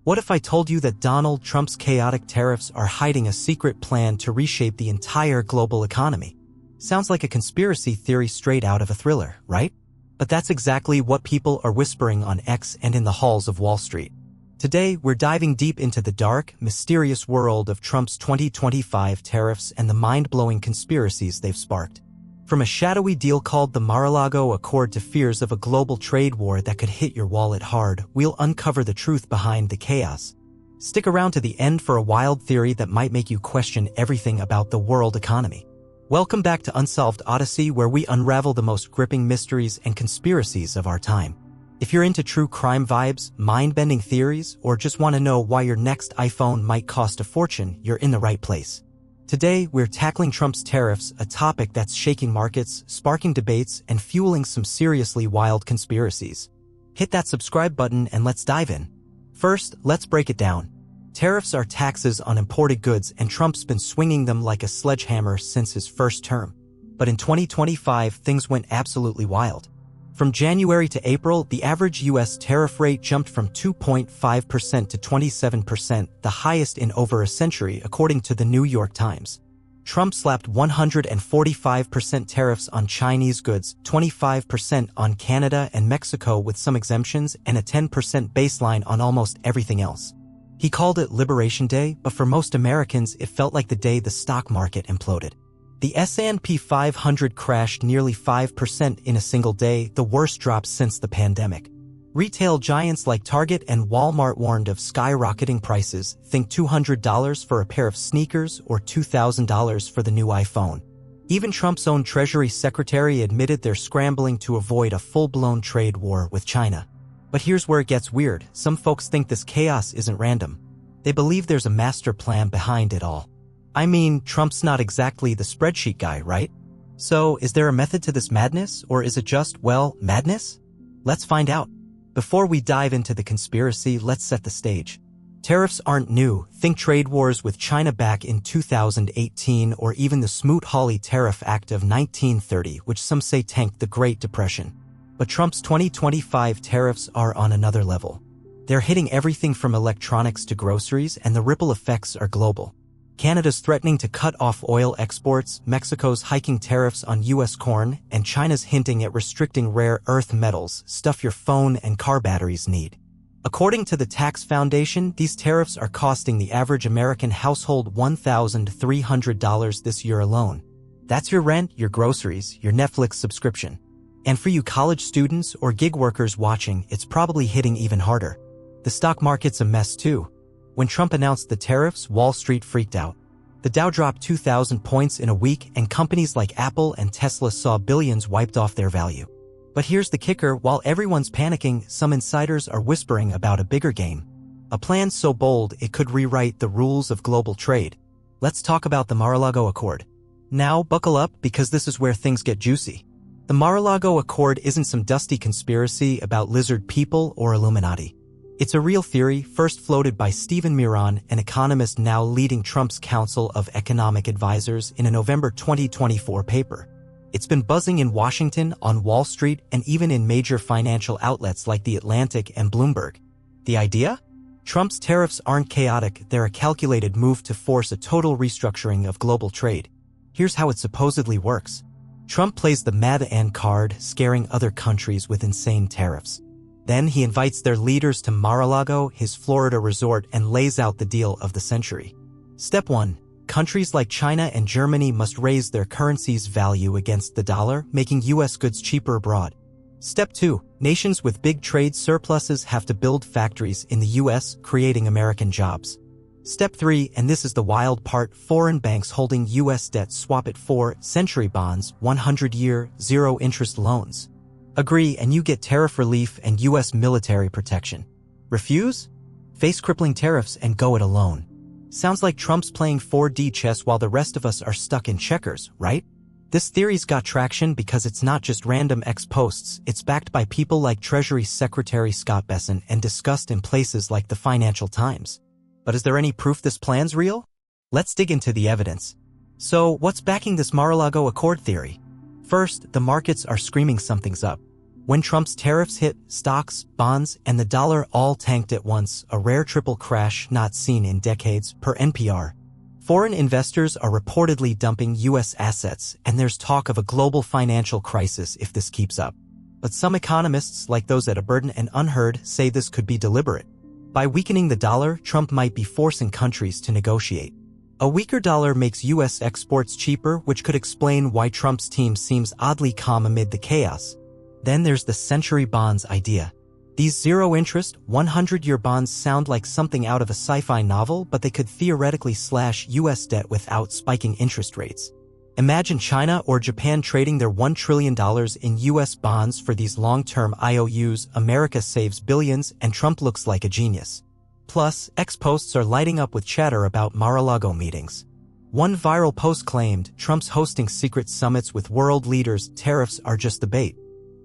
What if I told you that Donald Trump's chaotic tariffs are hiding a secret plan to reshape the entire global economy? Sounds like a conspiracy theory straight out of a thriller, right? But that's exactly what people are whispering on X and in the halls of Wall Street. Today, we're diving deep into the dark, mysterious world of Trump's 2025 tariffs and the mind-blowing conspiracies they've sparked. From a shadowy deal called the Mar-a-Lago Accord to fears of a global trade war that could hit your wallet hard, we'll uncover the truth behind the chaos. Stick around to the end for a wild theory that might make you question everything about the world economy. Welcome back to Unsolved Odyssey, where we unravel the most gripping mysteries and conspiracies of our time. If you're into true crime vibes, mind-bending theories, or just want to know why your next iPhone might cost a fortune, you're in the right place. Today, we're tackling Trump's tariffs, a topic that's shaking markets, sparking debates, and fueling some seriously wild conspiracies. Hit that subscribe button and let's dive in. First, let's break it down. Tariffs are taxes on imported goods, and Trump's been swinging them like a sledgehammer since his first term. But in 2025, things went absolutely wild. From January to April, the average U.S. tariff rate jumped from 2.5% to 27%, the highest in over a century, according to the New York Times. Trump slapped 145% tariffs on Chinese goods, 25% on Canada and Mexico with some exemptions, and a 10% baseline on almost everything else. He called it Liberation Day, but for most Americans, it felt like the day the stock market imploded. The S&P 500 crashed nearly 5% in a single day, the worst drop since the pandemic. Retail giants like Target and Walmart warned of skyrocketing prices. Think $200 for a pair of sneakers or $2,000 for the new iPhone. Even Trump's own Treasury Secretary admitted they're scrambling to avoid a full-blown trade war with China. But here's where it gets weird. Some folks think this chaos isn't random. They believe there's a master plan behind it all. I mean, Trump's not exactly the spreadsheet guy, right? So, is there a method to this madness, or is it just, well, madness? Let's find out. Before we dive into the conspiracy, let's set the stage. Tariffs aren't new. Think trade wars with China back in 2018, or even the Smoot-Hawley Tariff Act of 1930, which some say tanked the Great Depression. But Trump's 2025 tariffs are on another level. They're hitting everything from electronics to groceries, and the ripple effects are global. Canada's threatening to cut off oil exports, Mexico's hiking tariffs on U.S. corn, and China's hinting at restricting rare earth metals, stuff your phone and car batteries need. According to the Tax Foundation, these tariffs are costing the average American household $1,300 this year alone. That's your rent, your groceries, your Netflix subscription. And for you college students or gig workers watching, it's probably hitting even harder. The stock market's a mess too. When Trump announced the tariffs, Wall Street freaked out. The Dow dropped 2,000 points in a week, and companies like Apple and Tesla saw billions wiped off their value. But here's the kicker: while everyone's panicking, some insiders are whispering about a bigger game. A plan so bold it could rewrite the rules of global trade. Let's talk about the Mar-a-Lago Accord. Now, buckle up, because this is where things get juicy. The Mar-a-Lago Accord isn't some dusty conspiracy about lizard people or Illuminati. It's a real theory, first floated by Stephen Miron, an economist now leading Trump's Council of Economic Advisors, in a November 2024 paper. It's been buzzing in Washington, on Wall Street, and even in major financial outlets like The Atlantic and Bloomberg. The idea? Trump's tariffs aren't chaotic, they're a calculated move to force a total restructuring of global trade. Here's how it supposedly works. Trump plays the Mad Ant card, scaring other countries with insane tariffs. Then he invites their leaders to Mar-a-Lago, his Florida resort, and lays out the deal of the century. Step 1. Countries like China and Germany must raise their currency's value against the dollar, making U.S. goods cheaper abroad. Step 2. Nations with big trade surpluses have to build factories in the U.S., creating American jobs. Step 3, and this is the wild part: foreign banks holding U.S. debt swap it for century bonds, 100-year, zero-interest loans. Agree and you get tariff relief and U.S. military protection. Refuse? Face crippling tariffs and go it alone. Sounds like Trump's playing 4D chess while the rest of us are stuck in checkers, right? This theory's got traction because it's not just random ex-posts, it's backed by people like Treasury Secretary Scott Bessent and discussed in places like the Financial Times. But is there any proof this plan's real? Let's dig into the evidence. So, what's backing this Mar-a-Lago Accord theory? First, the markets are screaming something's up. When Trump's tariffs hit, stocks, bonds, and the dollar all tanked at once, a rare triple crash not seen in decades, per NPR. Foreign investors are reportedly dumping U.S. assets, and there's talk of a global financial crisis if this keeps up. But some economists, like those at Aberdeen and Unheard, say this could be deliberate. By weakening the dollar, Trump might be forcing countries to negotiate. A weaker dollar makes U.S. exports cheaper, which could explain why Trump's team seems oddly calm amid the chaos. Then there's the century bonds idea. These zero-interest, 100-year bonds sound like something out of a sci-fi novel, but they could theoretically slash U.S. debt without spiking interest rates. Imagine China or Japan trading their $1 trillion in U.S. bonds for these long-term IOUs. America saves billions, and Trump looks like a genius. Plus, X-posts are lighting up with chatter about Mar-a-Lago meetings. One viral post claimed, Trump's hosting secret summits with world leaders. Tariffs are just the bait.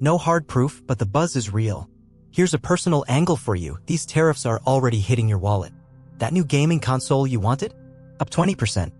No hard proof, but the buzz is real. Here's a personal angle for you. These tariffs are already hitting your wallet. That new gaming console you wanted? Up 20%.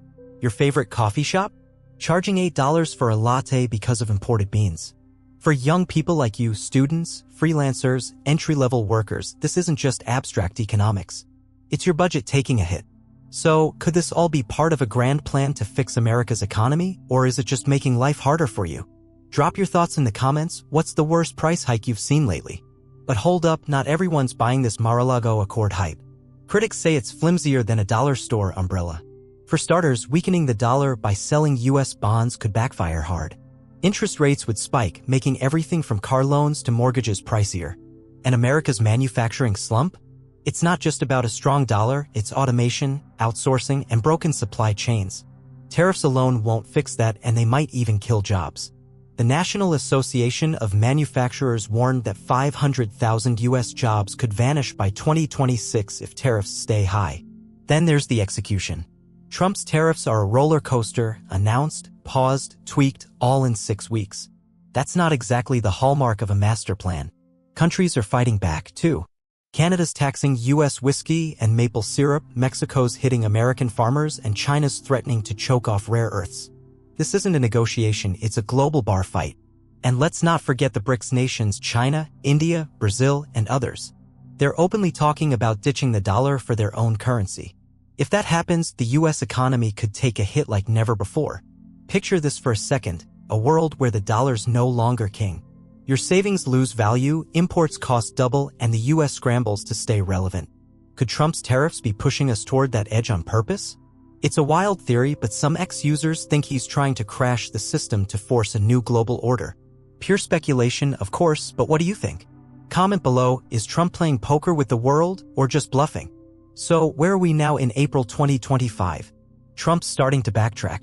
Your favorite coffee shop? Charging $8 for a latte because of imported beans. For young people like you, students, freelancers, entry-level workers, this isn't just abstract economics. It's your budget taking a hit. So, could this all be part of a grand plan to fix America's economy, or is it just making life harder for you? Drop your thoughts in the comments. What's the worst price hike you've seen lately? But hold up, not everyone's buying this Mar-a-Lago Accord hype. Critics say it's flimsier than a dollar store umbrella. For starters, weakening the dollar by selling U.S. bonds could backfire hard. Interest rates would spike, making everything from car loans to mortgages pricier. And America's manufacturing slump? It's not just about a strong dollar, it's automation, outsourcing, and broken supply chains. Tariffs alone won't fix that, and they might even kill jobs. The National Association of Manufacturers warned that 500,000 U.S. jobs could vanish by 2026 if tariffs stay high. Then there's the execution. Trump's tariffs are a roller coaster, announced, paused, tweaked, all in 6 weeks. That's not exactly the hallmark of a master plan. Countries are fighting back, too. Canada's taxing U.S. whiskey and maple syrup, Mexico's hitting American farmers, and China's threatening to choke off rare earths. This isn't a negotiation, it's a global bar fight. And let's not forget the BRICS nations: China, India, Brazil, and others. They're openly talking about ditching the dollar for their own currency. If that happens, the U.S. economy could take a hit like never before. Picture this for a second, a world where the dollar's no longer king. Your savings lose value, imports cost double, and the U.S. scrambles to stay relevant. Could Trump's tariffs be pushing us toward that edge on purpose? It's a wild theory, but some ex-users think he's trying to crash the system to force a new global order. Pure speculation, of course, but what do you think? Comment below, is Trump playing poker with the world, or just bluffing? So, where are we now in April 2025? Trump's starting to backtrack.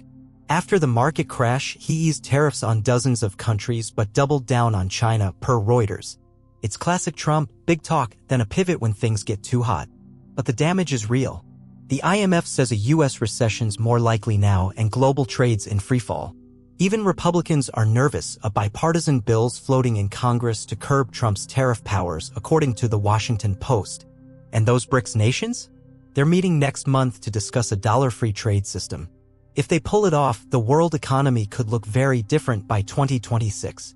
After the market crash, he eased tariffs on dozens of countries but doubled down on China, per Reuters. It's classic Trump, big talk, then a pivot when things get too hot. But the damage is real. The IMF says a U.S. recession's more likely now and global trade's in freefall. Even Republicans are nervous of bipartisan bills floating in Congress to curb Trump's tariff powers, according to the Washington Post. And those BRICS nations? They're meeting next month to discuss a dollar-free trade system. If they pull it off, the world economy could look very different by 2026.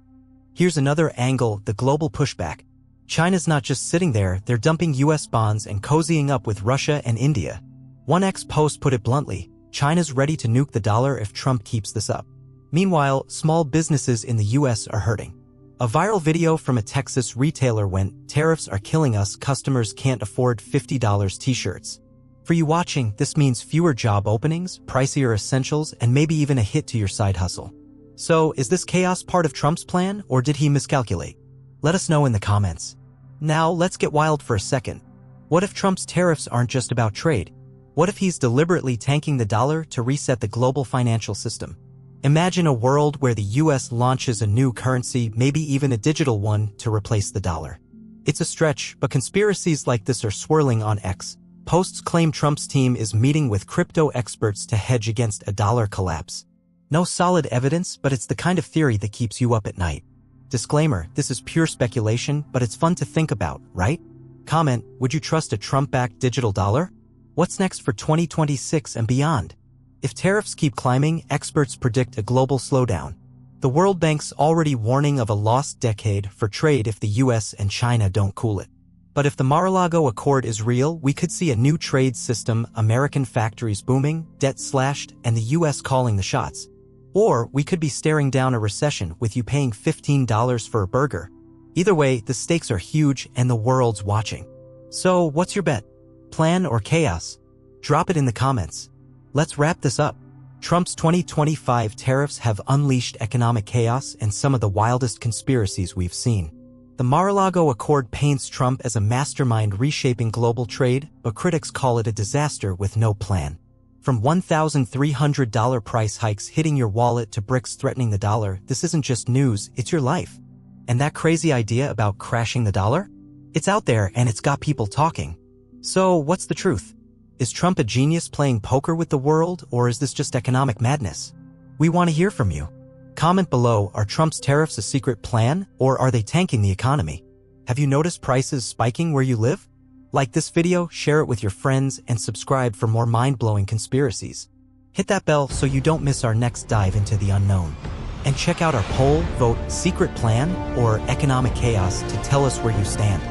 Here's another angle: the global pushback. China's not just sitting there, they're dumping U.S. bonds and cozying up with Russia and India. One ex-post put it bluntly, China's ready to nuke the dollar if Trump keeps this up. Meanwhile, small businesses in the U.S. are hurting. A viral video from a Texas retailer went, "Tariffs are killing us, customers can't afford $50 t-shirts." For you watching, this means fewer job openings, pricier essentials, and maybe even a hit to your side hustle. So, is this chaos part of Trump's plan, or did he miscalculate? Let us know in the comments. Now, let's get wild for a second. What if Trump's tariffs aren't just about trade? What if he's deliberately tanking the dollar to reset the global financial system? Imagine a world where the U.S. launches a new currency, maybe even a digital one, to replace the dollar. It's a stretch, but conspiracies like this are swirling on X. Posts claim Trump's team is meeting with crypto experts to hedge against a dollar collapse. No solid evidence, but it's the kind of theory that keeps you up at night. Disclaimer, this is pure speculation, but it's fun to think about, right? Comment, would you trust a Trump-backed digital dollar? What's next for 2026 and beyond? If tariffs keep climbing, experts predict a global slowdown. The World Bank's already warning of a lost decade for trade if the US and China don't cool it. But if the Mar-a-Lago Accord is real, we could see a new trade system, American factories booming, debt slashed, and the US calling the shots. Or we could be staring down a recession with you paying $15 for a burger. Either way, the stakes are huge and the world's watching. So what's your bet? Plan or chaos? Drop it in the comments. Let's wrap this up. Trump's 2025 tariffs have unleashed economic chaos and some of the wildest conspiracies we've seen. The Mar-a-Lago Accord paints Trump as a mastermind reshaping global trade, but critics call it a disaster with no plan. From $1,300 price hikes hitting your wallet to BRICS threatening the dollar, this isn't just news, it's your life. And that crazy idea about crashing the dollar? It's out there and it's got people talking. So what's the truth? Is Trump a genius playing poker with the world, or is this just economic madness? We want to hear from you. Comment below, are Trump's tariffs a secret plan, or are they tanking the economy? Have you noticed prices spiking where you live? Like this video, share it with your friends, and subscribe for more mind-blowing conspiracies. Hit that bell so you don't miss our next dive into the unknown. And check out our poll, vote secret plan or economic chaos to tell us where you stand.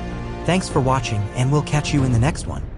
Thanks for watching, and we'll catch you in the next one.